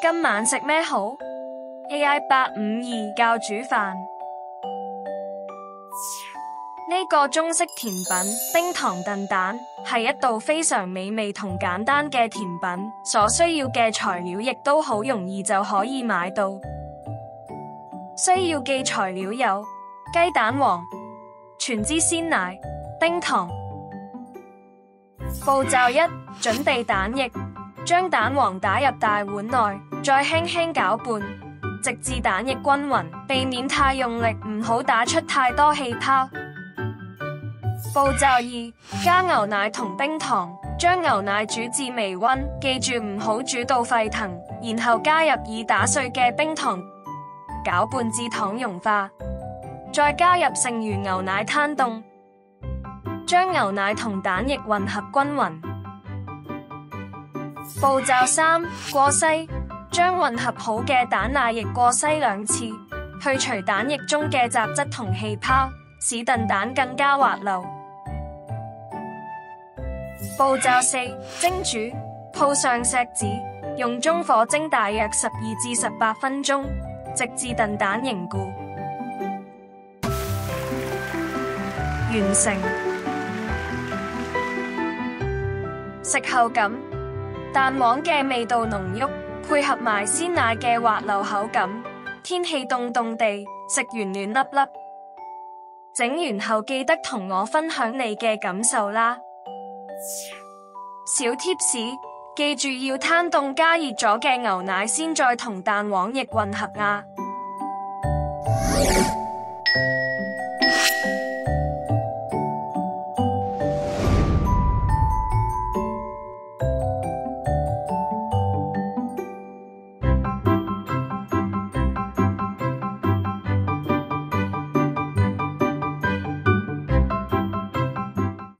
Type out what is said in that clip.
今晚食咩好 ？AI852教煮飯。呢個中式甜品冰糖燉蛋係一道非常美味同簡單嘅甜品，所需要嘅材料亦都好容易就可以買到。需要嘅材料有雞蛋黃、全脂鮮奶、冰糖。步驟一：準備蛋液，將蛋黃打入大碗內，再輕輕攪拌，直至蛋液均勻，避免太用力，唔好打出太多氣泡。步驟二：加牛奶同冰糖，將牛奶煮至微溫，記住唔好煮到沸騰，然後加入已打碎嘅冰糖，攪拌至糖融化，再加入剩餘牛奶攤凍，將牛奶同蛋液混合均勻。步驟三：過篩，將混合好嘅蛋奶液過篩2次，去除蛋液中嘅雜質同氣泡，使燉蛋更加滑溜。步驟四：蒸煮，鋪上錫紙，用中火蒸大約12至18分鐘，直至燉蛋凝固。完成。食後感，蛋黃嘅味道濃郁，配合埋鮮奶嘅滑溜口感，天氣凍凍地，食完暖粒粒。整完後記得同我分享你嘅感受啦。小貼士，記住要攤凍加熱咗嘅牛奶先再同蛋黃液混合啊。